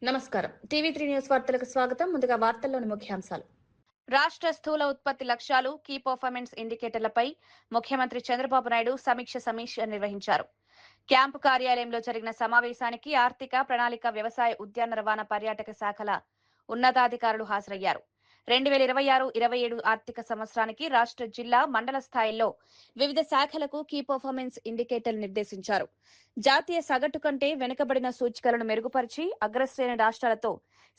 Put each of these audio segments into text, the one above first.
నమస్కారం. టీవీ3 న్యూస్ వార్తలకు స్వాగతం. ముందుగా వార్తల్లోని ముఖ్యాంశాలు. రాష్ట్ర స్థూల ఉత్పత్తి లక్ష్యాలు కీ పర్ఫార్మెన్స్ ఇండికేటర్లపై ముఖ్యమంత్రి చంద్రబాబు నాయుడు సమీక్ష నిర్వహించారు. క్యాంపు కార్యాలయంలో జరిగిన సమావేశానికి ఆర్థిక ప్రణాళిక, వ్యవసాయ, ఉద్యాన రవాణా, పర్యాటక శాఖల ఉన్నతాధికారులు హాజరయ్యారు. 2026-27 ఆర్థిక సంవత్సరానికి రాష్ట్ర, జిల్లా, మండల స్థాయిల్లో వివిధ శాఖలకు కీ పర్ఫార్మెన్స్ ఇండికేటర్లు నిర్దేశించారు. జాతీయ సగటు కంటే వెనుకబడిన సూచికలను మెరుగుపరిచి అగ్రశ్రేణి రాష్ట్రాలతో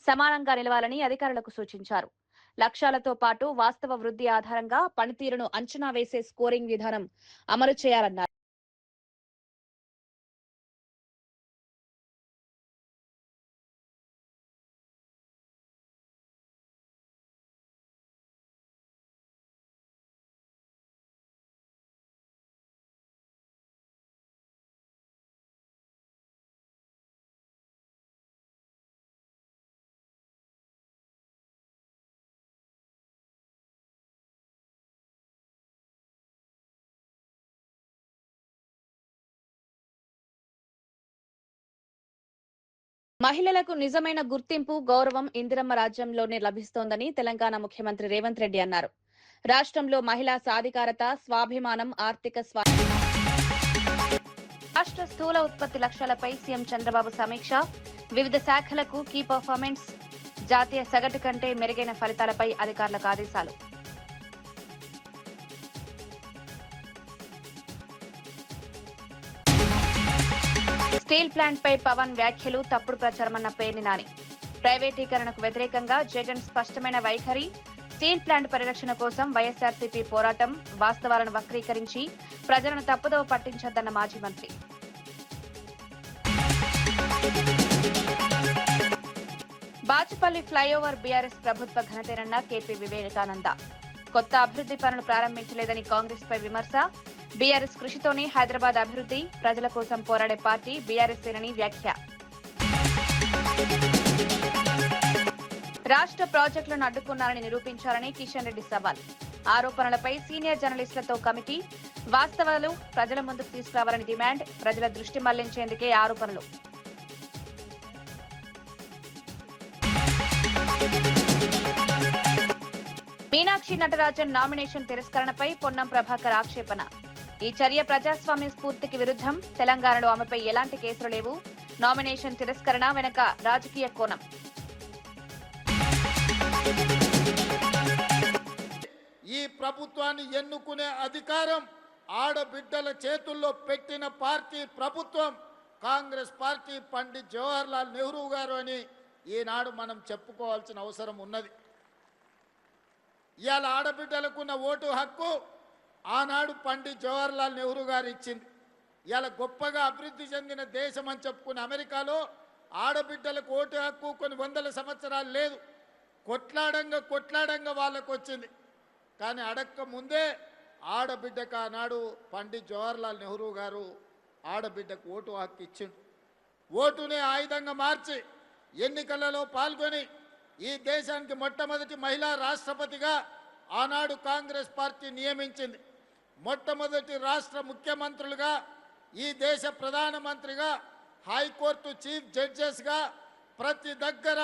సమానంగా నిలవాలని అధికారులకు సూచించారు. లక్ష్యాలతో పాటు వాస్తవ వృద్ధి ఆధారంగా పనితీరును అంచనా వేసే స్కోరింగ్ విధానం అమలు చేయాలన్నారు. మహిళలకు నిజమైన గుర్తింపు, గౌరవం ఇందిరమ్మ రాజ్యంలోనే లభిస్తోందని తెలంగాణ ముఖ్యమంత్రి రేవంత్ రెడ్డి అన్నారు. రాష్ట్రంలో మహిళా సాధికారత, స్వాభిమానం, ఆర్థిక రాష్ట్ర స్థూల ఉత్పత్తి లక్ష్యాలపై సీఎం చంద్రబాబు సమీక్ష, వివిధ శాఖలకు కీ పర్ఫార్మెన్స్, జాతీయ సగటు కంటే మెరుగైన ఫలితాలపై అధికారులకు ఆదేశాలు. స్టీల్ ప్లాంట్ పై పవన్ వ్యాఖ్యలు తప్పుడు ప్రచారమన్న పేర్ని నాని. ప్రైవేటీకరణకు వ్యతిరేకంగా జగన్ స్పష్టమైన వైఖరి. స్టీల్ ప్లాంట్ పరిరక్షణ కోసం వైఎస్ఆర్సీపీ పోరాటం. వాస్తవాలను వక్రీకరించి ప్రజలను తప్పుదోవ పట్టించొద్దన్న మాజీ మంత్రి. బాచుపల్లి ఫ్లైఓవర్ బీఆర్ఎస్ ప్రభుత్వ ఘనతేనన్న కేపీ వివేకానంద. కొత్త అభివృద్ధి పనులు ప్రారంభించలేదని కాంగ్రెస్ పై విమర్శ. బీఆర్ఎస్ కృషితోనే హైదరాబాద్ అభివృద్ధి, ప్రజల కోసం పోరాడే పార్టీ బీఆర్ఎస్ఏనని వ్యాఖ్య. రాష్ట్ర ప్రాజెక్టులను అడ్డుకున్నారని నిరూపించాలని కిషన్ రెడ్డి సవాల్. ఆరోపణలపై సీనియర్ జర్నలిస్టులతో కమిటీ. వాస్తవాలు ప్రజల ముందుకు తీసుకురావాలని డిమాండ్. ప్రజల దృష్టి మళ్లించేందుకే ఆరోపణలు. మీనాక్షి నటరాజన్ నామినేషన్ తిరస్కరణపై పొన్నం ప్రభాకర్ ఆక్షేపణ. ఈ చర్య ప్రజాస్వామ్య స్ఫూర్తికి విరుద్ధం. తెలంగాణలో ఆమెపై ఎలాంటి కేసులు లేవు. నామినేషన్ తిరస్కరణ వెనుక రాజకీయ కోణం. ఈ ప్రభుత్వాన్ని ఎన్నుకునే అధికారం ఆడబిడ్డల చేతుల్లో పెట్టిన పార్టీ ప్రభుత్వం కాంగ్రెస్ పార్టీ. పండిత్ జవహర్లాల్ నెహ్రూ గారు అని ఈనాడు మనం చెప్పుకోవాల్సిన అవసరం ఉన్నది. ఇవాళ ఆడబిడ్డలకున్న ఓటు హక్కు ఆనాడు పండిత్ జవహర్లాల్ నెహ్రూ గారు ఇచ్చింది. ఇవాళ గొప్పగా అభివృద్ధి చెందిన దేశం అని చెప్పుకున్న అమెరికాలో ఆడబిడ్డలకు ఓటు హక్కు కొన్ని వందల సంవత్సరాలు లేదు. కొట్లాడంగా వాళ్ళకు వచ్చింది. కానీ అడక్క ముందే ఆడబిడ్డకు ఆనాడు పండిత్ జవహర్లాల్ నెహ్రూ గారు ఆడబిడ్డకు ఓటు హక్కు ఇచ్చిండు. ఓటునే ఆయుధంగా మార్చి ఎన్నికలలో పాల్గొని ఈ దేశానికి మొట్టమొదటి మహిళా రాష్ట్రపతిగా ఆనాడు కాంగ్రెస్ పార్టీ నియమించింది. మొట్టమొదటి రాష్ట్ర ముఖ్యమంత్రులుగా, ఈ దేశ ప్రధానమంత్రిగా, హైకోర్టు చీఫ్ జడ్జెస్గా, ప్రతి దగ్గర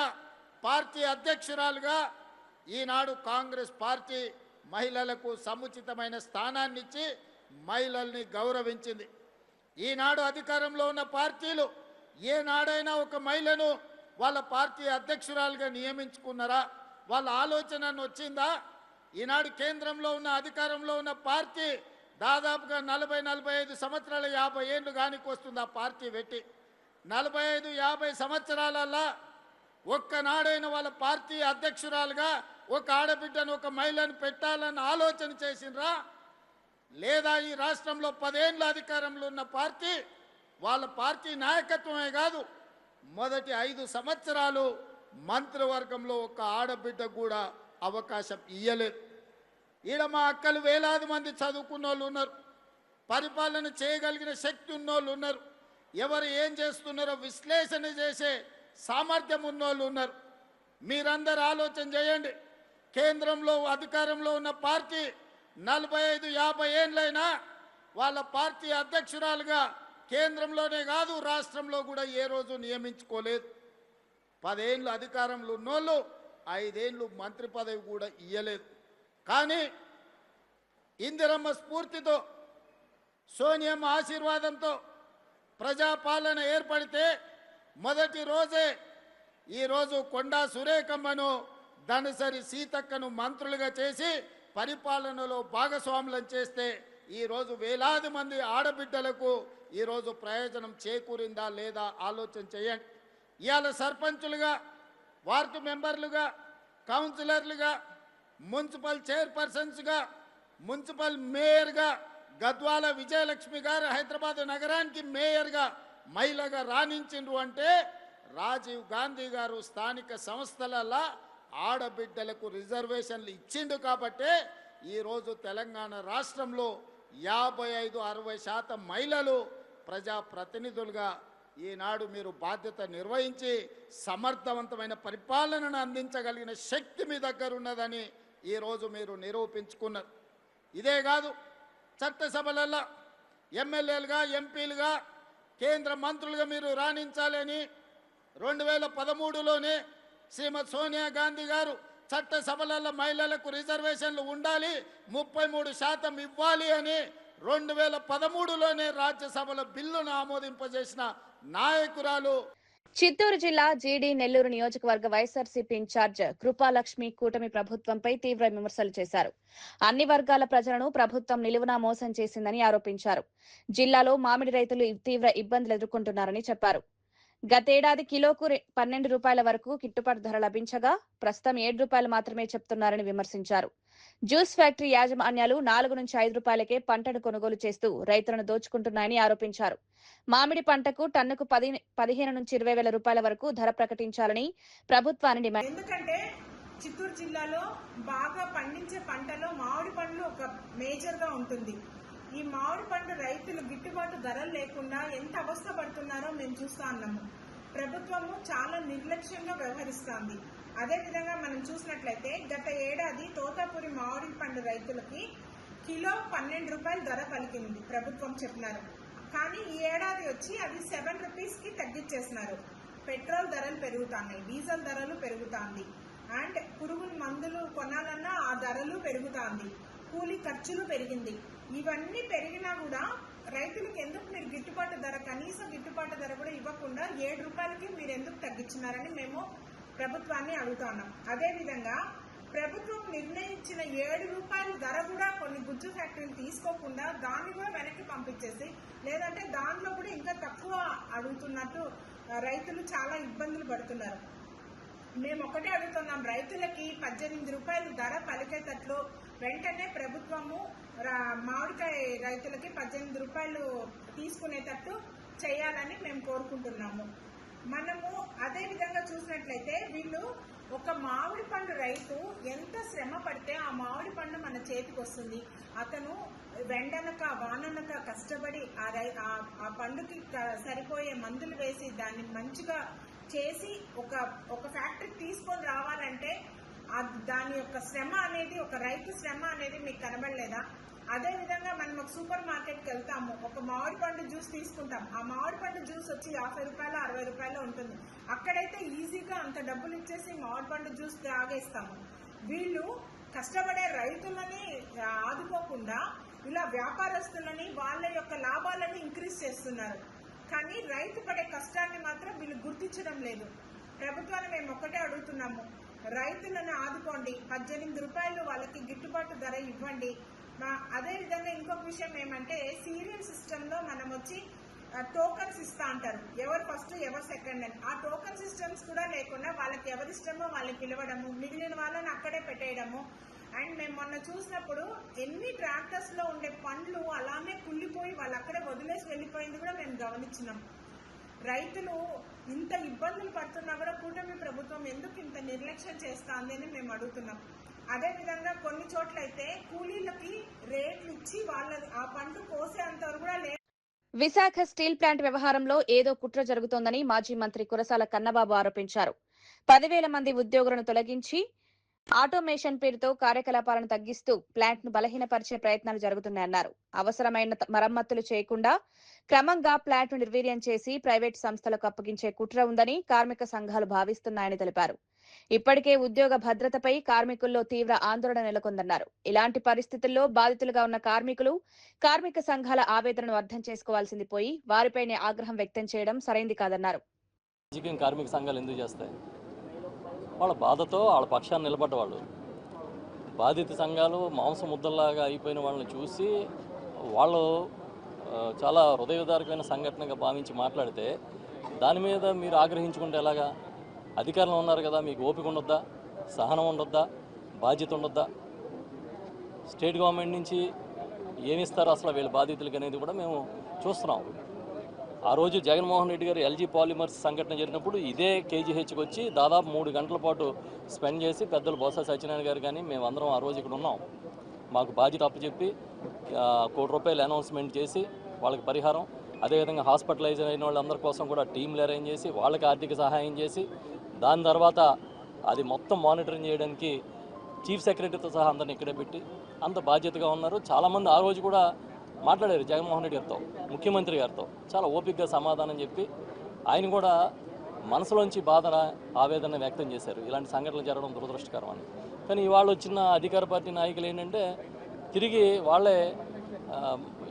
పార్టీ అధ్యక్షురాలుగా ఈనాడు కాంగ్రెస్ పార్టీ మహిళలకు సముచితమైన స్థానాన్ని ఇచ్చి మహిళల్ని గౌరవించింది. ఈనాడు అధికారంలో ఉన్న పార్టీలు ఏనాడైనా ఒక మహిళను వాళ్ళ పార్టీ అధ్యక్షురాలుగా నియమించుకున్నారా? వాళ్ళ ఆలోచన వచ్చిందా? ఈనాడు కేంద్రంలో ఉన్న అధికారంలో ఉన్న పార్టీ దాదాపుగా 40-45 సంవత్సరాల 50 ఏళ్ళు కానికి వస్తుంది ఆ పార్టీ పెట్టి. 45-50 సంవత్సరాలల్లా ఒక్కనాడైన వాళ్ళ పార్టీ అధ్యక్షురాలుగా ఒక ఆడబిడ్డను, ఒక మహిళను పెట్టాలని ఆలోచన చేసిండ్రా? లేదా ఈ రాష్ట్రంలో 10 ఏళ్ళ అధికారంలో ఉన్న పార్టీ వాళ్ళ పార్టీ నాయకత్వమే కాదు, మొదటి 5 సంవత్సరాలు మంత్రివర్గంలో ఒక ఆడబిడ్డ కూడా అవకాశం ఇయ్యలేదు. ఈడ మా అక్కలు వేలాది మంది చదువుకున్న వాళ్ళు ఉన్నారు, పరిపాలన చేయగలిగిన శక్తి ఉన్నోళ్ళు ఉన్నారు, ఎవరు ఏం చేస్తున్నారో విశ్లేషణ చేసే సామర్థ్యం ఉన్నోళ్ళు ఉన్నారు. మీరందరూ ఆలోచన చేయండి. కేంద్రంలో అధికారంలో ఉన్న పార్టీ 45-50 ఏళ్ళైనా వాళ్ళ పార్టీ అధ్యక్షురాలుగా కేంద్రంలోనే కాదు రాష్ట్రంలో కూడా ఏ రోజు నియమించుకోలేదు. 10 ఏళ్ళు అధికారంలో ఉన్నోళ్ళు 5 ఏళ్ళు మంత్రి పదవి కూడా ఇయ్యలేదు. కానీ ఇందిరమ్మ స్ఫూర్తితో, సోనియమ్మ ఆశీర్వాదంతో ప్రజాపాలన ఏర్పడితే మొదటి రోజే ఈరోజు కొండా సురేఖమ్మను, ధనసరి సీతక్కను మంత్రులుగా చేసి పరిపాలనలో భాగస్వాములను చేస్తే ఈరోజు వేలాది మంది ఆడబిడ్డలకు ఈరోజు ప్రయోజనం చేకూరిందా లేదా ఆలోచన చేయండి. ఇవాళ సర్పంచులుగా, వార్డు మెంబర్లుగా, కౌన్సిలర్లుగా, మున్సిపల్ చైర్పర్సన్స్గా, మున్సిపల్ మేయర్గా గద్వాల విజయలక్ష్మి గారు హైదరాబాద్ నగరానికి మేయర్గా మహిళగా రాణించిండ్రు అంటే రాజీవ్ గాంధీ గారు స్థానిక సంస్థలలో ఆడబిడ్డలకు రిజర్వేషన్లు ఇచ్చిండు కాబట్టే ఈరోజు తెలంగాణ రాష్ట్రంలో 55-60% మహిళలు ప్రజాప్రతినిధులుగా ఈనాడు మీరు బాధ్యత నిర్వహించి సమర్థవంతమైన పరిపాలనను అందించగలిగిన శక్తి మీ దగ్గర ఉన్నదని ఈరోజు మీరు నిరూపించుకున్నారు. ఇదే కాదు, చట్టసభలలో ఎమ్మెల్యేలుగా, ఎంపీలుగా, కేంద్ర మంత్రులుగా మీరు రాణించాలని 2013లోనే శ్రీమతి సోనియా గాంధీ గారు చట్టసభలలో మహిళలకు రిజర్వేషన్లు ఉండాలి, 33% ఇవ్వాలి అని 2013లోనే రాజ్యసభలో బిల్లును ఆమోదింపజేసిన నాయకురాలు. చిత్తూరు జిల్లా జీడీ నెల్లూరు నియోజకవర్గ వైఎస్ఆర్సీపీ ఇన్ఛార్జ్ కృపాలక్ష్మి కూటమి ప్రభుత్వంపై తీవ్ర విమర్శలు చేశారు. అన్ని వర్గాల ప్రజలను ప్రభుత్వం నిలువునా మోసం చేసిందని ఆరోపించారు. జిల్లాలో మామిడి రైతులు తీవ్ర ఇబ్బందులు ఎదుర్కొంటున్నారని చెప్పారు. గతేడాది కిలోకు 12 రూపాయల వరకు గిట్టుబాటు ధర లభించగా ప్రస్తుతం 7 రూపాయలు మాత్రమే చెప్తున్నారని విమర్శించారు. జ్యూస్ ఫ్యాక్టరీ యాజమాన్యాలు 4 నుంచి 5 రూపాయలకే పంటను కొనుగోలు చేస్తూ రైతులను దోచుకుంటున్నాయని ఆరోపించారు. మామిడి పంటకు టన్నుకు 15 నుంచి 20 వేల రూపాయల వరకు ధర ప్రకటించాలని ప్రభుత్వాన్ని డిమాండ్. ఎందుకంటే చిత్తూరు జిల్లాలో బాగా పండించే పంటలో మామిడి పండ్లు ఒక మేజర్ గా ఉంటుంది. ఈ మామిడి పండు రైతులు గిట్టుబాటు ధరలు లేకుండా ఎంత అవస్థ పడుతున్నారో మేము చూస్తా ఉన్నాము. ప్రభుత్వము చాలా నిర్లక్ష్యంగా వ్యవహరిస్తోంది. అదేవిధంగా మనం చూసినట్లయితే గత ఏడాది తోతాపూరి మామిడి పండు రైతులకి కిలో 12 రూపాయలు ధర పలికింది ప్రభుత్వం చెప్పినారు. కానీ ఈ ఏడాది వచ్చి అది 7 రూపీస్కి తగ్గించేసినారు. పెట్రోల్ ధరలు పెరుగుతున్నాయి, డీజిల్ ధరలు పెరుగుతుంది, అండ్ పురుగుల మందులు కొనాలన్నా ఆ ధరలు పెరుగుతుంది, కూలీ ఖర్చులు పెరిగింది. ఇవన్నీ పెరిగినా కూడా రైతులకు ఎందుకు మీరు గిట్టుబాటు ధర, కనీస గిట్టుబాటు ధర కూడా ఇవ్వకుండా 7 రూపాయలకి మీరు ఎందుకు తగ్గించినారని మేము ప్రభుత్వాన్ని అడుగుతున్నాం. అదేవిధంగా ప్రభుత్వం నిర్ణయించిన 7 రూపాయల ధర కూడా కొన్ని గుజ్జు ఫ్యాక్టరీలు తీసుకోకుండా దాన్ని కూడా వెనక్కి పంపించేసి, లేదంటే దానిలో కూడా ఇంకా తక్కువ అడుగుతున్నట్టు రైతులు చాలా ఇబ్బందులు పడుతున్నారు. మేము ఒకటే అడుగుతున్నాం, రైతులకి 18 రూపాయలు ధర పలికేటట్లు వెంటనే ప్రభుత్వము మామిడికాయ రైతులకి 18 రూపాయలు తీసుకునేటట్టు చేయాలని మేము కోరుకుంటున్నాము. మనము అదే విధంగా చూసినట్లయితే వీళ్ళు ఒక మామిడి పండు రైతు ఎంత శ్రమ పడితే ఆ మామిడి పండు మన చేతికి వస్తుంది. అతను వెండనక వాననక కష్టపడి ఆ పండుకి సరిపోయే మందులు వేసి దాన్ని మంచిగా చేసి ఒక ఫ్యాక్టరీకి తీసుకొని రావాలంటే దాని యొక్క శ్రమ అనేది, ఒక రైతు శ్రమ అనేది మీకు కనబడలేదా? అదే విధంగా మనం ఒక సూపర్ మార్కెట్కి వెళ్తాము, ఒక మామిడి పండు జ్యూస్ తీసుకుంటాం. ఆ మామిడి పండు జ్యూస్ వచ్చి 50 రూపాయలు 60 రూపాయలు ఉంటుంది. అక్కడైతే ఈజీగా అంత డబ్బులు ఇచ్చేసి మామిడి పండు జ్యూస్ తాగేస్తాము. వీళ్ళు కష్టపడే రైతులని ఆదుకోకుండా ఇలా వ్యాపారస్తులని వాళ్ళ యొక్క లాభాలని ఇంక్రీజ్ చేస్తున్నారు. కానీ రైతు పడే కష్టాన్ని మాత్రం వీళ్ళు గుర్తించడం లేదు. ప్రభుత్వాన్ని మేము ఒక్కటే అడుగుతున్నాము, రైతులను ఆదుకోండి, 18 రూపాయలు వాళ్ళకి గిట్టుబాటు ధర ఇవ్వండి. అదే విధంగా ఇంకొక విషయం ఏమంటే, సీరియల్ సిస్టమ్ లో మనం వచ్చి టోకన్స్ ఇస్తా అంటారు, ఎవరు ఫస్ట్ ఎవరు సెకండ్ అని. ఆ టోకన్ సిస్టమ్స్ కూడా లేకుండా వాళ్ళకి ఎవరిష్టమో వాళ్ళని పిలవడము, మిగిలిన వాళ్ళని అక్కడే పెట్టేయడము. అండ్ మేము మొన్న చూసినప్పుడు ఎన్ని ట్రాక్టర్స్ లో ఉండే పండ్లు అలానే కుళ్ళిపోయి వాళ్ళు అక్కడే వదిలేసి వెళ్ళిపోయింది కూడా మేము గమనించినాం. రైతులు ఇంత ఇబ్బందులు పడుతున్నా కూడా కూటమి ప్రభుత్వం ఎందుకు ఇంత నిర్లక్ష్యం చేస్తాంది అని మేము అడుగుతున్నాం. అదే విధంగా కొన్ని చోట్ల అయితే కూలీలకి రేట్లు ఇచ్చి వాళ్ళ ఆ పంట కోసేంత వరకు కూడా లేదు. విశాఖ స్టీల్ ప్లాంట్ వ్యవహారంలో ఏదో కుట్ర జరుగుతోందని మాజీ మంత్రి కురసాల కన్నబాబు ఆరోపించారు. 10,000 మంది ఉద్యోగులను తొలగించి ఆటోమేషన్ పేరుతో కార్యకలాపాలను తగ్గిస్తూ ప్లాంట్ ను బలహీనపరిచే ప్రయత్నాలు జరుగుతున్నాయన్నారు. అవసరమైన మరమ్మతులు చేయకుండా క్రమంగా ప్లాంట్ ను నిర్వీర్యం చేసి ప్రైవేటు సంస్థలకు అప్పగించే కుట్ర ఉందని కార్మిక సంఘాలు భావిస్తున్నాయని తెలిపారు. ఇప్పటికే ఉద్యోగ భద్రతపై కార్మికుల్లో తీవ్ర ఆందోళన నెలకొందన్నారు. ఇలాంటి పరిస్థితుల్లో బాధితులుగా ఉన్న కార్మికులు కార్మిక సంఘాల ఆవేదనను అర్థం చేసుకోవాల్సింది పోయి వారిపైనే ఆగ్రహం వ్యక్తం చేయడం సరైంది కాదన్నారు. కార్మిక సంఘాలు ఎందుకు చేస్తాయి? వాళ్ళ బాధతో వాళ్ళ పక్షాన్ని నిలబడ్డవాళ్ళు. బాధిత సంఘాలు మాంసం ముద్దల్లాగా అయిపోయిన వాళ్ళని చూసి వాళ్ళు చాలా హృదయదారకమైన సంఘటనగా భావించి మాట్లాడితే దాని మీద మీరు ఆగ్రహించుకుంటే ఎలాగా? అధికారంలో ఉన్నారు కదా, మీకు ఓపిక ఉండొద్దా, సహనం ఉండొద్దా, బాధ్యత ఉండొద్దా? స్టేట్ గవర్నమెంట్ నుంచి ఏమిస్తారు అసలు వీళ్ళ బాధితులకి అనేది కూడా మేము చూస్తున్నాం. ఆ రోజు జగన్మోహన్ రెడ్డి గారు ఎల్జీ పాలిమర్స్ సంఘటన జరిగినప్పుడు ఇదే కేజీహెచ్కి వచ్చి దాదాపు 3 గంటల పాటు స్పెండ్ చేసి పెద్దలు బొత్స సత్యనారాయణ గారు కానీ మేమందరం ఆ రోజు ఇక్కడ ఉన్నాం. మాకు బాధ్యత అప్పచెప్పి ₹1 కోటి అనౌన్స్మెంట్ చేసి వాళ్ళకి పరిహారం, అదేవిధంగా హాస్పిటలైజ్ అయిన వాళ్ళందరి కోసం కూడా టీంలు అరేంజ్ చేసి వాళ్ళకి ఆర్థిక సహాయం చేసి దాని తర్వాత అది మొత్తం మానిటరింగ్ చేయడానికి చీఫ్ సెక్రటరీతో సహా అందరిని ఇక్కడే పెట్టి అంత బాధ్యతగా ఉన్నారు. చాలామంది ఆ రోజు కూడా మాట్లాడారు జగన్మోహన్ రెడ్డి గారితో, ముఖ్యమంత్రి గారితో చాలా ఓపికగా సమాధానం చెప్పి ఆయన కూడా మనసులోంచి బాధన ఆవేదన వ్యక్తం చేశారు. ఇలాంటి సంఘటనలు జరగడం దురదృష్టకరం అని. కానీ ఇవాళ వచ్చిన అధికార పార్టీ నాయకులు ఏంటంటే తిరిగి వాళ్ళే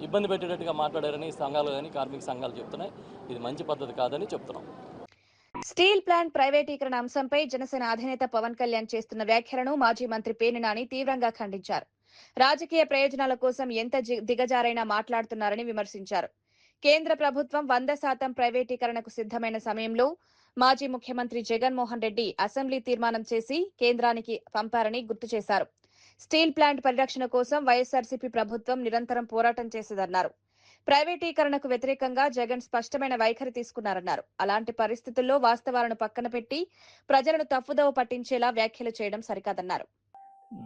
ఇబ్బంది పెట్టేటట్టుగా మాట్లాడారని సంఘాలు కానీ కార్మిక సంఘాలు చెప్తున్నాయి. ఇది మంచి పద్ధతి కాదని చెప్తున్నాం. స్టీల్ ప్లాంట్ ప్రైవేటీకరణ అంశంపై జనసేన అధినేత పవన్ కళ్యాణ్ చేస్తున్న వ్యాఖ్యలను మాజీ మంత్రి పేర్ని నాని తీవ్రంగా ఖండించారు. రాజకీయ ప్రయోజనాల కోసం ఎంత దిగజారైనా మాట్లాడుతున్నారని విమర్శించారు. కేంద్ర ప్రభుత్వం 100% ప్రైవేటీకరణకు సిద్ధమైన సమయంలో మాజీ ముఖ్యమంత్రి జగన్మోహన్ రెడ్డి అసెంబ్లీ తీర్మానం చేసి కేంద్రానికి పంపారని గుర్తు చేశారు. స్టీల్ ప్లాంట్ పరిరక్షణ కోసం వైఎస్ఆర్సీపీ ప్రభుత్వం నిరంతరం పోరాటం చేసేదన్నారు. ప్రైవేటీకరణకు వ్యతిరేకంగా జగన్ స్పష్టమైన వైఖరి తీసుకున్నారన్నారు. అలాంటి పరిస్థితుల్లో వాస్తవాలను పక్కన పెట్టి ప్రజలను తప్పుదోవ పట్టించేలా వ్యాఖ్యలు చేయడం సరికాదన్నారు.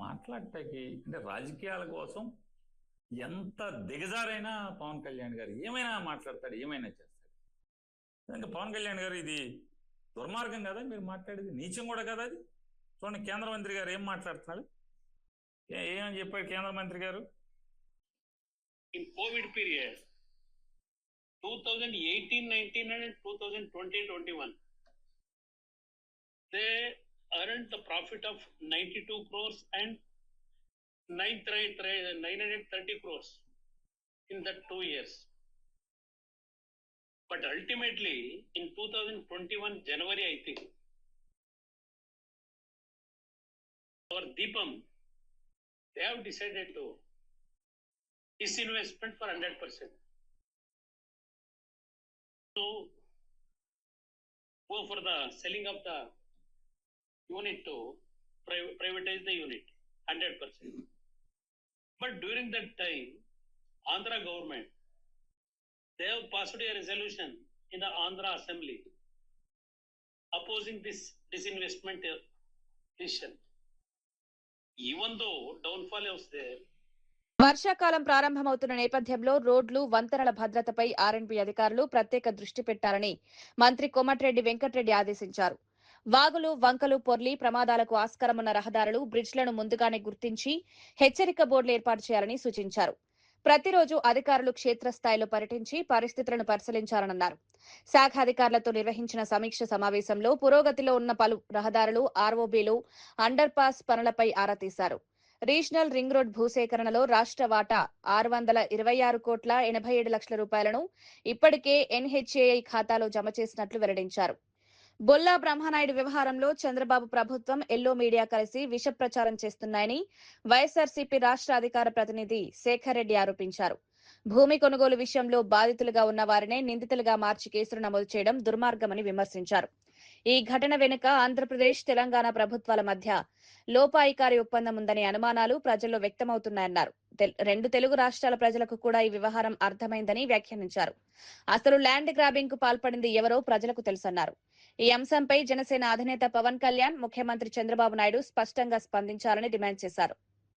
మాట్లాడటానికి అంటే రాజకీయాల కోసం ఎంత దిగజారైనా పవన్ కళ్యాణ్ గారు ఏమైనా మాట్లాడతాడు, ఏమైనా చేస్తాడు. ఇంకా పవన్ కళ్యాణ్ గారు ఇది దుర్మార్గం కదా మీరు మాట్లాడేది, నీచం కూడా కదా అది. చూడండి కేంద్ర మంత్రి గారు ఏం మాట్లాడుతున్నాడు, ఏమని చెప్పాడు కేంద్ర మంత్రి గారు? In Covid period 2018-19 and 2020-21 they earned the profit of 92 crores and 930 crores in that 2 years. But ultimately, in 2021 January, I think, our Deepam, they have decided to disinvestment for 100%. So, go for the selling of the unit to privatize the unit 100%. But during that time, Andhra government, they have passed a resolution in the Andhra Assembly opposing this disinvestment decision. Even though downfall was there. వర్షాకాలం ప్రారంభమవుతున్న నేపథ్యంలో రోడ్లు, వంతెనల భద్రతపై R&B అధికారులు ప్రత్యేక దృష్టి పెట్టాలని మంత్రి కోమటిరెడ్డి వెంకటరెడ్డి ఆదేశించారు. వాగులు, వంకలు పొర్లి ప్రమాదాలకు ఆస్కారమున్న రహదారులు, బ్రిడ్జ్లను ముందుగానే గుర్తించి హెచ్చరిక బోర్డులు ఏర్పాటు చేయాలని సూచించారు. ప్రతిరోజు అధికారులు క్షేత్రస్థాయిలో పర్యటించి పరిస్థితులను పరిశీలించాలన్నారు. శాఖ అధికారులతో నిర్వహించిన సమీక్ష సమావేశంలో పురోగతిలో ఉన్న పలు రహదారులు, ఆర్ఓబీలు, అండర్ పాస్ పనులపై ఆరా తీశారు. రీజనల్ రింగ్ రోడ్ భూసేకరణలో రాష్ట్ర వాటా 626,87 లక్షల రూపాయలను ఇప్పటికే ఎన్హెచ్ఏఐ ఖాతాలో జమ చేసినట్లు వెల్లడించారు. బొల్లా బ్రహ్మనాయుడు వ్యవహారంలో చంద్రబాబు ప్రభుత్వం ఎల్లో మీడియా కలిసి విష ప్రచారం చేస్తున్నాయని వైఎస్ఆర్సీపీ రాష్ట్ర అధికార ప్రతినిధి శేఖర్ రెడ్డి ఆరోపించారు. భూమి కొనుగోలు విషయంలో బాధితులుగా ఉన్న వారినే నిందితులుగా మార్చి కేసులు నమోదు చేయడం దుర్మార్గమని విమర్శించారు. ఈ ఘటన వెనుక ఆంధ్రప్రదేశ్, తెలంగాణ ప్రభుత్వాల మధ్య లోపాయికారి ఒప్పందం ఉందనే అనుమానాలు ప్రజల్లో వ్యక్తమవుతున్నాయన్నారు. 2 తెలుగు రాష్ట్రాల ప్రజలకు కూడా ఈ వ్యవహారం అర్థమైందని వ్యాఖ్యానించారు. అసలు ల్యాండ్ గ్రాబింగ్ కు పాల్పడింది ఎవరో ప్రజలకు తెలుసన్నారు. ఈ అంశంపై జనసేన అధినేత పవన్ కళ్యాణ్, ముఖ్యమంత్రి చంద్రబాబు నాయుడు స్పష్టంగా స్పందించాలని డిమాండ్ చేశారు.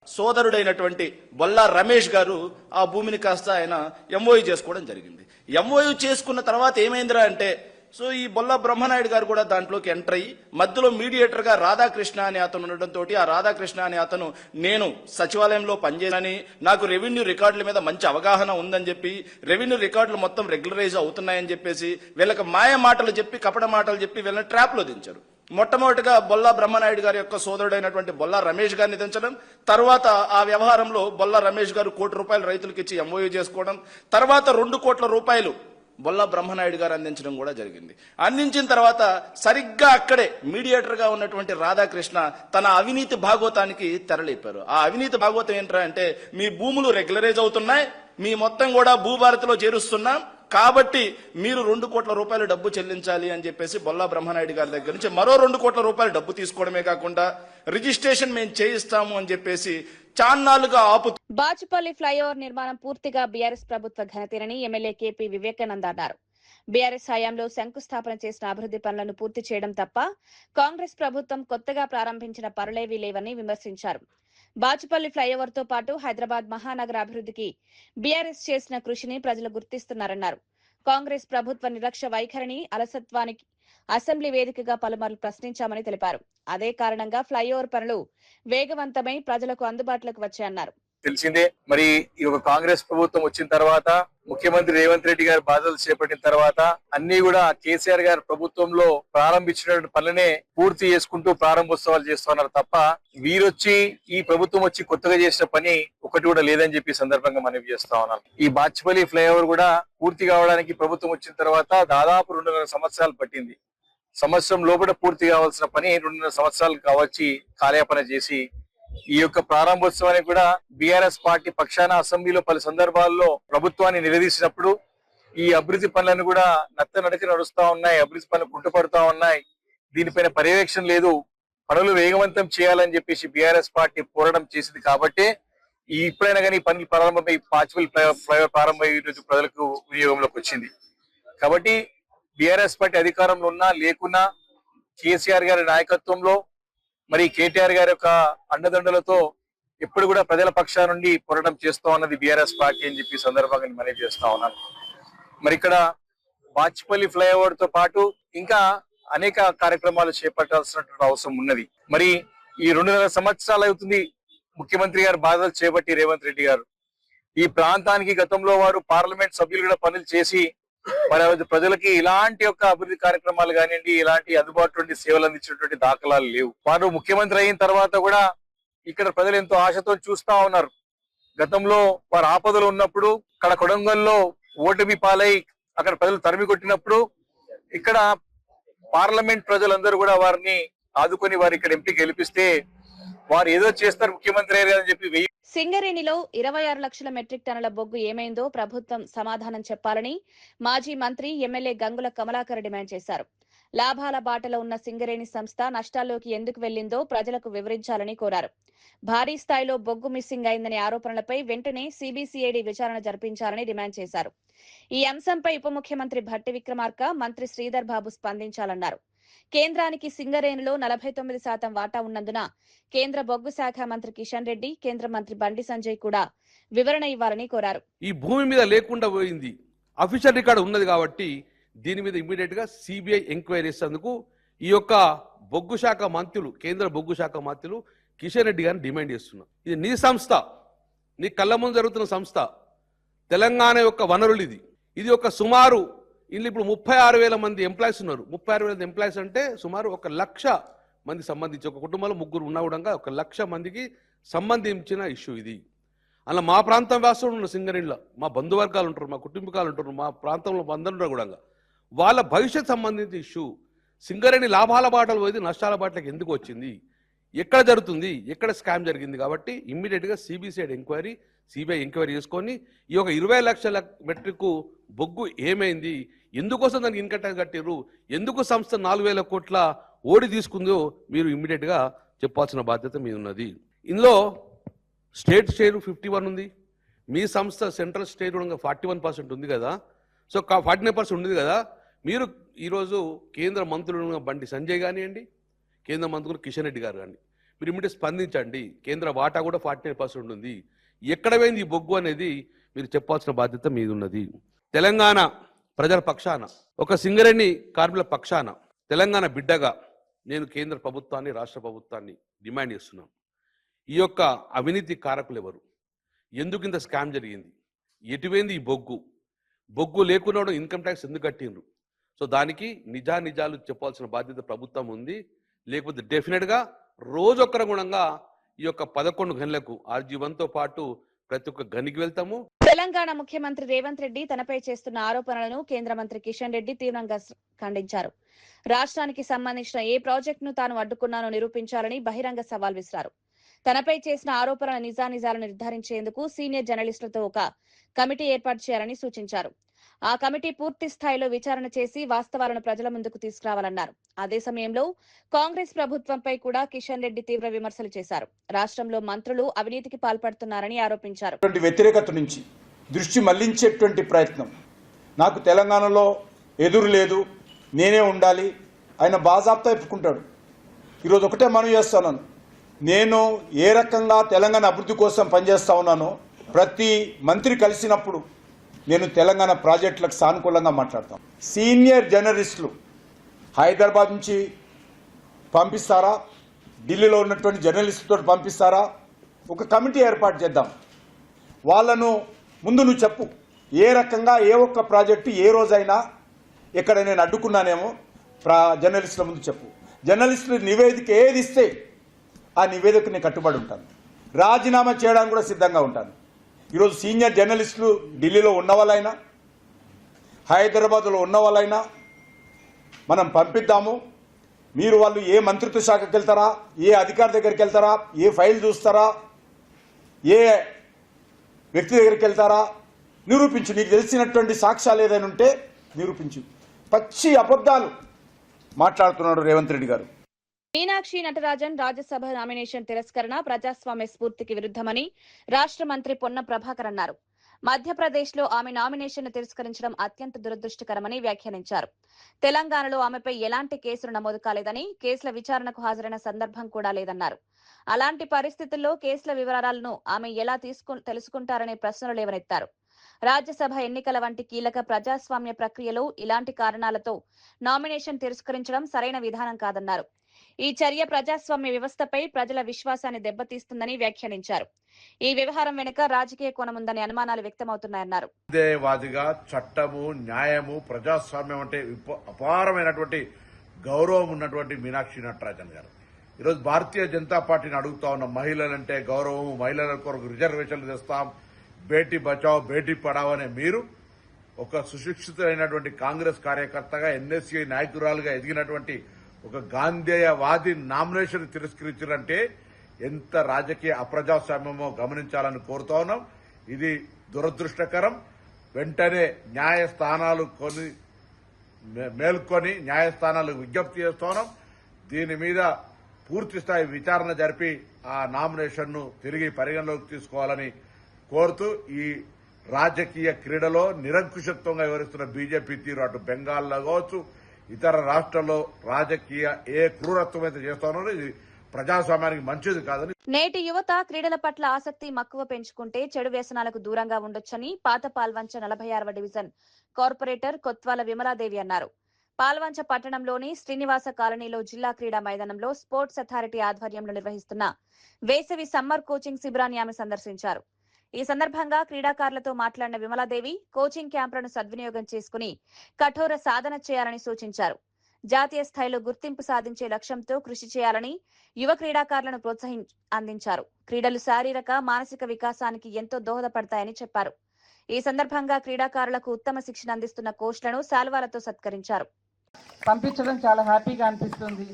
సోదరుడైనటువంటి బొల్లా రమేష్ గారు ఆ భూమిని కాస్త ఆయన ఎంఓయూ చేసుకోవడం జరిగింది. ఎంఓయూ చేసుకున్న తర్వాత ఏమైందిరా అంటే సో ఈ బొల్ల బ్రహ్మనాయుడు గారు కూడా దాంట్లోకి ఎంటర్ అయ్యి మధ్యలో మీడియేటర్గా రాధాకృష్ణ అనే అతను ఉండడంతో ఆ రాధాకృష్ణ అనే అతను నేను సచివాలయంలో పనిచేయాలని, నాకు రెవెన్యూ రికార్డుల మీద మంచి అవగాహన ఉందని చెప్పి, రెవెన్యూ రికార్డులు మొత్తం రెగ్యులరైజ్ అవుతున్నాయని చెప్పేసి వీళ్ళకి మాయ మాటలు చెప్పి, కపట మాటలు చెప్పి వీళ్ళని ట్రాప్లో దించారు. మొట్టమొదటిగా బొల్ల బ్రహ్మనాయుడు గారి యొక్క సోదరుడైనటువంటి బొల్ల రమేష్ గారిని దించడం, తర్వాత ఆ వ్యవహారంలో బొల్ల రమేష్ గారు ₹1 కోటి రైతులకు ఇచ్చి ఎంఓయూ చేసుకోవడం, తర్వాత ₹2 కోట్ల బొల్ల బ్రహ్మనాయుడు గారు అందించడం కూడా జరిగింది. అందించిన తర్వాత సరిగ్గా అక్కడే మీడియేటర్గా ఉన్నటువంటి రాధాకృష్ణ తన అవినీతి భాగోతానికి తెరలేపారు. ఆ అవినీతి భాగోతం ఏంట్రా అంటే, మీ భూములు రెగ్యులరైజ్ అవుతున్నాయి, మీ మొత్తం కూడా భూభారతిలో చేరుస్తున్నాం, కాబట్టి మీరు ₹2 కోట్ల డబ్బు చెల్లించాలి అని చెప్పేసి బొల్ల బ్రహ్మనాయుడు గారి దగ్గర నుంచి మరో ₹2 కోట్ల డబ్బు తీసుకోవడమే కాకుండా రిజిస్ట్రేషన్ మేము చేయిస్తాము అని చెప్పేసి చాన్నాళ్లుగా ఆపు. బాచుపల్లి ఫ్లైఓవర్ నిర్మాణం పూర్తిగా బీఆర్ఎస్ ప్రభుత్వ ఘనతేనని ఎమ్మెల్యే కేపీ వివేకానంద అన్నారు. బీఆర్ఎస్ హయాంలో శంకుస్థాపన చేసిన అభివృద్ధి పనులను పూర్తి చేయడం తప్ప కాంగ్రెస్ ప్రభుత్వం కొత్తగా ప్రారంభించిన పనులేవీ లేవని విమర్శించారు. బాచుపల్లి ఫ్లైఓవర్ తో పాటు హైదరాబాద్ మహానగర అభివృద్ధికి బీఆర్ఎస్ చేసిన కృషిని ప్రజలు గుర్తిస్తున్నారన్నారు. కాంగ్రెస్ ప్రభుత్వ నిర్లక్ష్య వైఖరిని, అలసత్వానికి అసెంబ్లీ వేదికగా పలుమార్లు ప్రశ్నించామని తెలిపారు. అదే కారణంగా ఫ్లైఓవర్ పనులు వేగవంతమై ప్రజలకు అందుబాటులోకి వచ్చాయన్నారు. తెలిసిందే, మరి ఈ ఒక కాంగ్రెస్ ప్రభుత్వం వచ్చిన తర్వాత, ముఖ్యమంత్రి రేవంత్ రెడ్డి గారు బాధ్యతలు చేపట్టిన తర్వాత అన్ని కూడా కేసీఆర్ గారి ప్రభుత్వంలో ప్రారంభించినటువంటి పనులనే పూర్తి చేసుకుంటూ ప్రారంభోత్సవాలు చేస్తున్నారు తప్ప వీరొచ్చి ఈ ప్రభుత్వం వచ్చి కొత్తగా చేసిన పని ఒకటి కూడా లేదని చెప్పి సందర్భంగా మనవి చేస్తా ఉన్నాను. ఈ బాచుపల్లి ఫ్లైఓవర్ కూడా పూర్తి కావడానికి ప్రభుత్వం వచ్చిన తర్వాత దాదాపు 2.5 సంవత్సరాలు పట్టింది. సంవత్సరం లోపల పూర్తి కావాల్సిన పని 2.5 సంవత్సరాలు కావచ్చి కాలయాపన చేసి ఈ యొక్క ప్రారంభోత్సవానికి కూడా బీఆర్ఎస్ పార్టీ పక్షాన అసెంబ్లీలో పలు సందర్భాల్లో ప్రభుత్వాన్ని నిలదీసినప్పుడు ఈ అభివృద్ధి పనులను కూడా నడక నడుస్తా ఉన్నాయి, అభివృద్ధి పనులు కుంటుపడుతా ఉన్నాయి, దీనిపైన పర్యవేక్షణ లేదు, పనులు వేగవంతం చేయాలని చెప్పేసి బీఆర్ఎస్ పార్టీ పోరాటం చేసింది. కాబట్టి ఇప్పుడైనా కానీ పనులు ప్రారంభమై బాచుపల్లి ఫ్లైఓవర్ ప్రారంభమై ఈరోజు ప్రజలకు వినియోగంలోకి వచ్చింది. కాబట్టి బీఆర్ఎస్ పార్టీ అధికారంలో ఉన్నా లేకున్నా కేసీఆర్ గారి నాయకత్వంలో మరి కేటీఆర్ గారి యొక్క అండదండలతో ఎప్పుడు కూడా ప్రజల పక్షా నుండి పోరాటం చేస్తూ ఉన్నది బీఆర్ఎస్ పార్టీ అని చెప్పి సందర్భంగా మనవి చేస్తా ఉన్నాను. మరి ఇక్కడ బాచుపల్లి ఫ్లైఓవర్ తో పాటు ఇంకా అనేక కార్యక్రమాలు చేపట్టాల్సినటువంటి అవసరం ఉన్నది. మరి ఈ 2.5 సంవత్సరాలు అవుతుంది ముఖ్యమంత్రి గారు బాధ్యతలు చేపట్టి రేవంత్ రెడ్డి గారు. ఈ ప్రాంతానికి గతంలో వారు పార్లమెంట్ సభ్యులు కూడా పనులు చేసి మరి ప్రజలకి ఇలాంటి యొక్క అభివృద్ధి కార్యక్రమాలు కానివ్వండి, ఇలాంటి అందుబాటులో సేవలు అందించినటువంటి దాఖలాలు లేవు. వారు ముఖ్యమంత్రి అయిన తర్వాత కూడా ఇక్కడ ప్రజలు ఎంతో ఆశతో చూస్తా ఉన్నారు. గతంలో వారు ఆపదలు ఉన్నప్పుడు ఇక్కడ కొడంగల్లో ఓటమి పాలై అక్కడ ప్రజలు తరిమి కొట్టినప్పుడు ఇక్కడ పార్లమెంట్ ప్రజలందరూ కూడా వారిని ఆదుకొని వారు ఇక్కడ ఎంపీ గెలిపిస్తే వారు ఏదో చేస్తారు ముఖ్యమంత్రి అని చెప్పి సింగరేణిలో 26 లక్షల మెట్రిక్ టన్నుల బొగ్గు ఏమైందో ప్రభుత్వం సమాధానం చెప్పాలని మాజీ మంత్రి ఎమ్మెల్యే గంగుల కమలాకర్ డిమాండ్ చేశారు. లాభాల బాటలో ఉన్న సింగరేణి సంస్థ నష్టాల్లోకి ఎందుకు వెళ్లిందో ప్రజలకు వివరించాలని కోరారు. భారీ స్థాయిలో బొగ్గు మిస్సింగ్ అయిందనే ఆరోపణలపై వెంటనే సిబిసిఐడి విచారణ జరిపించాలని డిమాండ్ చేశారు. ఈ అంశంపై ఉప ముఖ్యమంత్రి భట్టి విక్రమార్క, మంత్రి శ్రీధర్ బాబు స్పందించాలన్నారు. కేంద్రానికి సింగరేణిలో 49% వాటా ఉన్నందున కేంద్ర బొగ్గు శాఖ మంత్రి కిషన్ రెడ్డి, కేంద్ర మంత్రి బండి సంజయ్ కూడా వివరణ ఇవ్వాలని కోరారు. ఈ భూమి మీద లేకుండా పోయింది, అఫీషియల్ రికార్డు ఉన్నది కాబట్టి దీని మీద ఇమ్మీడియట్ గా సిబిఐ ఎంక్వైరీ చేసేందుకు ఈ యొక్క బొగ్గు శాఖ మంత్రులు, కేంద్ర బొగ్గు శాఖ మంత్రులు కిషన్ రెడ్డి గారిని డిమాండ్ చేస్తున్నారు. ఇది నీ సంస్థ, నీ కళ్ళ ముందు జరుగుతున్న సంస్థ, తెలంగాణ యొక్క వనరులు ఇది ఒక సుమారు ఇప్పుడు 36,000 మంది ఎంప్లాయీస్ ఉన్నారు. 36,000 ఎంప్లాయీస్ అంటే సుమారు 1,00,000 మంది సంబంధించి, ఒక కుటుంబంలో 3 ఉన్నా కూడా 1,00,000 మందికి సంబంధించిన ఇష్యూ ఇది. అలా మా ప్రాంతం వాసులు ఉన్నారు సింగరేణిలో, మా బంధువర్గాలు ఉంటారు, మా కుటుంబకాలు ఉంటారు, మా ప్రాంతంలో అందరూ కూడా వాళ్ళ భవిష్యత్ సంబంధించిన ఇష్యూ. సింగరేణి లాభాల బాటలు పోయి నష్టాల బాటలకు ఎందుకు వచ్చింది, ఎక్కడ జరుగుతుంది, ఎక్కడ స్కామ్ జరిగింది. కాబట్టి ఇమ్మీడియట్గా సిబిఐ ఎంక్వైరీ చేసుకొని ఈ యొక్క 20 లక్షల మెట్రిక్ బొగ్గు ఏమైంది, ఎందుకోసం దానికి ఇన్కమ్ ట్యాక్స్ కట్టారు, ఎందుకు సంస్థ 4,000 కోట్ల ఓడి తీసుకుందో మీరు ఇమ్మీడియట్గా చెప్పాల్సిన బాధ్యత మీద ఉన్నది. ఇందులో స్టేట్ షేర్ 51 ఉంది, మీ సంస్థ సెంట్రల్ స్టేట్ 41% ఉంది కదా. సో 49% ఉంది కదా. మీరు ఈరోజు కేంద్ర మంత్రులు బండి సంజయ్ కానివ్వండి, కేంద్ర మంత్రులు కిషన్ రెడ్డి గారు కానీ మీరు ఇమ్మీడియట్ స్పందించండి. కేంద్ర వాటా కూడా 49% ఉంది, ఎక్కడ పోయింది ఈ బొగ్గు అనేది మీరు చెప్పాల్సిన బాధ్యత మీద ఉన్నది. తెలంగాణ ప్రజల పక్షాన, ఒక సింగరేణి కార్మికుల పక్షాన, తెలంగాణ బిడ్డగా నేను కేంద్ర ప్రభుత్వాన్ని, రాష్ట్ర ప్రభుత్వాన్ని డిమాండ్ చేస్తున్నాను. ఈ యొక్క అవినీతి కారకులు ఎవరు? ఎందుకు ఇంత స్కామ్ జరిగింది? ఎటువైంది ఈ బొగ్గు లేకుండా ఇన్కమ్ ట్యాక్స్ ఎందుకు కట్టిండ్రు? సో దానికి నిజాలు చెప్పాల్సిన బాధ్యత ప్రభుత్వం ఉంది. లేకపోతే డెఫినెట్గా రోజొక్కరగుణంగా ఈ యొక్క 11 గనులకు RG1తో పాటు ప్రతి ఒక్క గనికి వెళ్తాము. తెలంగాణ ముఖ్యమంత్రి రేవంత్ రెడ్డి తనపై చేస్తున్న ఆరోపణలను కేంద్ర మంత్రి కిషన్ రెడ్డి తీవ్రంగా ఖండించారు. రాష్ట్రానికి సంబంధించిన ఏ ప్రాజెక్టును తాను అడ్డుకున్నానో నిరూపించాలని బహిరంగ సవాల్ విసిరారు. తనపై చేసిన ఆరోపణల నిజానిజాలను నిర్ధారించేందుకు సీనియర్ జర్నలిస్టులతో ఒక కమిటీ ఏర్పాటు చేయాలని సూచించారు. ఆ కమిటీ పూర్తి స్థాయిలో విచారణ చేసి వాస్తవాలను ప్రజల ముందుకు తీసుకురావాలన్నారు. అదే సమయంలో కాంగ్రెస్ ప్రభుత్వంపై కూడా కిషన్ రెడ్డి తీవ్ర విమర్శలు చేశారు. రాష్ట్రంలో మంత్రులు అవినీతికి పాల్పడుతున్నారని ఆరోపించారు. వ్యతిరేకత నుంచి దృష్టి మళ్లించేటువంటి ప్రయత్నం, నాకు తెలంగాణలో ఎదురు లేదు, నేనే ఉండాలి, ఆయన బాజాబ్తా చెప్పుకుంటాడు. ఈరోజు ఒకటే మనం చేస్తున్నాను, నేను ఏ రకంగా తెలంగాణ అభివృద్ధి కోసం పనిచేస్తా ఉన్నానో ప్రతి మంత్రి కలిసినప్పుడు నేను తెలంగాణ ప్రాజెక్టులకు సానుకూలంగా మాట్లాడతాను. సీనియర్ జర్నలిస్టులు హైదరాబాద్ నుంచి పంపిస్తారా, ఢిల్లీలో ఉన్నటువంటి జర్నలిస్టులతో పంపిస్తారా? ఒక కమిటీ ఏర్పాటు చేద్దాం. వాళ్ళను ముందు నువ్వు చెప్పు, ఏ రకంగా ఏ ఒక్క ప్రాజెక్టు ఏ రోజైనా ఇక్కడ నేను అడ్డుకున్నానేమో జర్నలిస్టుల ముందు చెప్పు. జర్నలిస్టులు నివేదిక ఏది ఇస్తే ఆ నివేదిక నేను కట్టుబడి ఉంటాను, రాజీనామా చేయడానికి కూడా సిద్ధంగా ఉంటాను. ఈరోజు సీనియర్ జర్నలిస్టులు ఢిల్లీలో ఉన్న వాళ్ళైనా హైదరాబాద్లో ఉన్న వాళ్ళైనా మనం పంపిద్దాము. మీరు వాళ్ళు ఏ మంత్రిత్వ శాఖకి వెళ్తారా, ఏ అధికారి దగ్గరికి వెళ్తారా, ఏ ఫైల్ చూస్తారా, ఏ వ్యక్తి దగ్గరికి వెళ్తారా, నిరూపించు. నీకు తెలిసినటువంటి సాక్ష్యాలు ఏదైనా ఉంటే నిరూపించు. పచ్చి అబద్ధాలు మాట్లాడుతున్నాడు రేవంత్ రెడ్డి గారు. మీనాక్షి నటరాజన్ రాజ్యసభ నామినేషన్ తిరస్కరణ ప్రజాస్వామ్య స్ఫూర్తికి విరుద్ధమని రాష్ట్ర మంత్రి పొన్నం ప్రభాకర్ అన్నారు. మధ్యప్రదేశ్ లో ఆమె నామినేషన్ తిరస్కరించడం అత్యంత దురదృష్టకరమని వ్యాఖ్యానించారు. తెలంగాణలో ఆమెపై ఎలాంటి కేసులు నమోదు కాలేదని, కేసుల విచారణకు హాజరైన సందర్భం కూడా లేదన్నారు. అలాంటి పరిస్థితుల్లో కేసుల వివరాలను ఆమె ఎలా తెలుసుకుంటారనే ప్రశ్నలు లేవనెత్తారు. రాజ్యసభ ఎన్నికల వంటి కీలక ప్రజాస్వామ్య ప్రక్రియలో ఇలాంటి కారణాలతో నామినేషన్ తిరస్కరించడం సరైన విధానం కాదన్నారు. ఈ చర్య ప్రజాస్వామ్య వ్యవస్థపై ప్రజల విశ్వాసాన్ని దెబ్బతీస్తుందని వ్యాఖ్యానించారు. ఈ వ్యవహారం వెనుక రాజకీయ కోణముందని అనుమానాలు వ్యక్తమవుతున్నాయన్నారు. వాదిగా చట్టము, న్యాయము, ప్రజాస్వామ్యం అంటే అపారమైనటువంటి గౌరవం ఉన్నటువంటి మీనాక్షి నటరాజన్ గారు ఈరోజు భారతీయ జనతా పార్టీని అడుగుతా ఉన్న, మహిళలంటే గౌరవం, మహిళల కొరకు రిజర్వేషన్లు తెస్తాం, బేటీ బచావ్ బేటీ పడావ్ అనే మీరు ఒక సుశిక్షితులైనటువంటి కాంగ్రెస్ కార్యకర్తగా, ఎన్ఎస్సీ నాయకురాలుగా ఎదిగినటువంటి ఒక గాంధేయవాది నామినేషన్ తిరస్కరించారంటే ఎంత రాజకీయ అప్రజాస్వామ్యమో గమనించాలని కోరుతా ఉన్నాం. ఇది దురదృష్టకరం. వెంటనే న్యాయస్థానాలు మేల్కొని న్యాయస్థానాలకు విజ్ఞప్తి చేస్తా ఉన్నాం. దీని మీద పూర్తి స్థాయి విచారణ జరిపి ఆ నామినేషన్ను తిరిగి పరిగణలోకి తీసుకోవాలని కోరుతూ, ఈ రాజకీయ క్రీడలో నిరంకుశత్వంగా వివరిస్తున్న బీజేపీ తీరు అటు బెంగాల్లో కావచ్చు, ఇతర రాష్ట్రాల్లో రాజకీయ ఏ క్రూరత్వం అయితే చేస్తానో ఇది ప్రజాస్వామ్యానికి మంచిది కాదని. నేటి యువత క్రీడల పట్ల ఆసక్తి మక్కువ పెంచుకుంటే చెడు వ్యసనాలకు దూరంగా ఉండొచ్చని పాత పాల్వంచ 46వ డివిజన్ కార్పొరేటర్ కొత్వాల విమలాదేవి అన్నారు. పాల్వంచ పట్టణంలోని శ్రీనివాస కాలనీలో జిల్లా క్రీడా మైదానంలో స్పోర్ట్స్ అథారిటీ ఆధ్వర్యంలో నిర్వహిస్తున్న వేసవి సమ్మర్ కోచింగ్ శిబిరాన్ని ఆమె సందర్శించారు. ఈ సందర్భంగా క్రీడాకారులతో మాట్లాడిన విమలాదేవి కోచింగ్ క్యాంపులను సద్వినియోగం చేసుకుని కఠోర సాధన చేయాలని సూచించారు. జాతీయ స్థాయిలో గుర్తింపు సాధించే లక్ష్యంతో కృషి చేయాలని యువ క్రీడాకారులను అందించారు. క్రీడలు శారీరక, మానసిక వికాసానికి ఎంతో దోహదపడతాయని చెప్పారు. ఈ సందర్భంగా క్రీడాకారులకు ఉత్తమ శిక్షణ అందిస్తున్న కోచ్లను శాల్వాలతో సత్కరించారు. పంపించడం చాలా హ్యాపీగా అనిపిస్తుంది.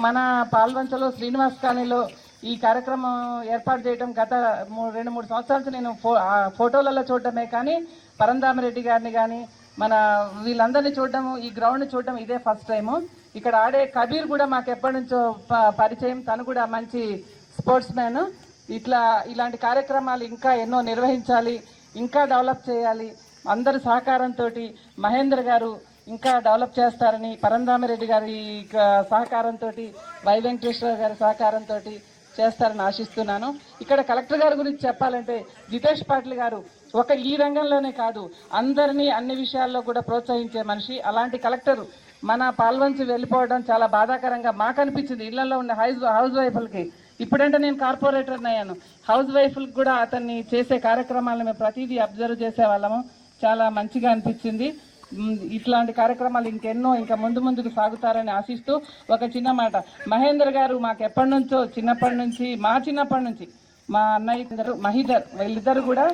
మన పాల్వంచలో శ్రీనివాస్ కాలనీలో ఈ కార్యక్రమం ఏర్పాటు చేయడం గత 2-3 సంవత్సరాల నుంచి నేను ఫోటోలలో చూడడమే కానీ పరంధామరెడ్డి గారిని కానీ మన వీళ్ళందరినీ చూడడము, ఈ గ్రౌండ్ని చూడడం ఇదే ఫస్ట్ టైము. ఇక్కడ ఆడే కబీర్ కూడా మాకు ఎప్పటి నుంచో పరిచయం, తను కూడా మంచి స్పోర్ట్స్ మ్యాన్. ఇలాంటి కార్యక్రమాలు ఇంకా ఎన్నో నిర్వహించాలి, ఇంకా డెవలప్ చేయాలి. అందరి సహకారంతో మహేంద్ర గారు ఇంకా డెవలప్ చేస్తారని, పరంధామరెడ్డి గారి సహకారంతో, వై వెంకటేశ్వర గారి సహకారంతో చేస్తారని ఆశిస్తున్నాను. ఇక్కడ కలెక్టర్ గారి గురించి చెప్పాలంటే జితేష్ పాటిల్ గారు ఒక ఈ రంగంలోనే కాదు, అందరినీ అన్ని విషయాల్లో కూడా ప్రోత్సహించే మనిషి. అలాంటి కలెక్టర్ మన పాల్వంచి వెళ్ళిపోవడం చాలా బాధాకరంగా మాకు అనిపించింది. ఇళ్లలో ఉండే హౌస్ వైఫ్లకి. ఇప్పుడంటే నేను కార్పొరేటర్ అయ్యాను, హౌస్ వైఫ్లకు కూడా అతన్ని చేసే కార్యక్రమాలను మేము ప్రతిదీ అబ్జర్వ్ చేసేవాళ్ళము. చాలా మంచిగా అనిపించింది. ఇట్లాంటి కార్యక్రమాలు ఇంకెన్నో ఇంకా ముందుకు సాగుతారని ఆశిస్తూ ఒక చిన్న మాట, మహేందర్ గారు మాకు ఎప్పటి నుంచో చిన్నప్పటి నుంచి మా అన్నయ్య మహీధర్ వీళ్ళిద్దరు కూడా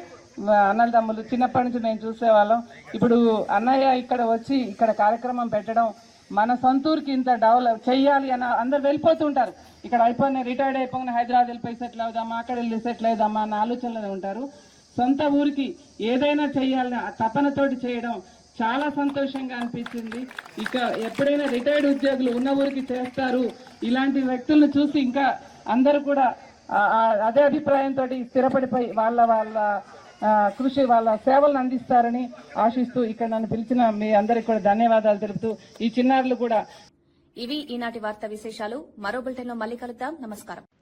అన్నదమ్ములు, చిన్నప్పటి నుంచి మేము చూసేవాళ్ళం. ఇప్పుడు అన్నయ్య ఇక్కడ వచ్చి ఇక్కడ కార్యక్రమం పెట్టడం, మన సొంతూరుకి ఇంత డెవలప్ చెయ్యాలి అని అందరు వెళ్ళిపోతుంటారు. ఇక్కడ అయిపోయిన రిటైర్డ్ అయిపోయిన హైదరాబాద్ వెళ్ళిపోయి సెటిల్ అవుదామా, అక్కడ వెళ్ళి సెటిల్ అవుదామా అన్న ఆలోచనలో ఉంటారు. సొంత ఊరికి ఏదైనా చెయ్యాలని తపనతోటి చేయడం చాలా సంతోషంగా అనిపించింది. ఇక ఎప్పుడైనా రిటైర్డ్ ఉద్యోగులు ఉన్న ఊరికి చేస్తారు. ఇలాంటి వ్యక్తులను చూసి ఇంకా అందరూ కూడా అదే అభిప్రాయంతో స్థిరపడిపోయి వాళ్ళ కృషి, వాళ్ళ సేవలను అందిస్తారని ఆశిస్తూ ఇక్కడ నన్ను పిలిచిన మీ అందరికి కూడా ధన్యవాదాలు తెలుపుతూ ఈ చిన్నారులు కూడా. ఇవి ఈనాటి వార్తా విశేషాలు. మరో బులెటిన్లో మళ్ళీ కలుద్దాం. నమస్కారం.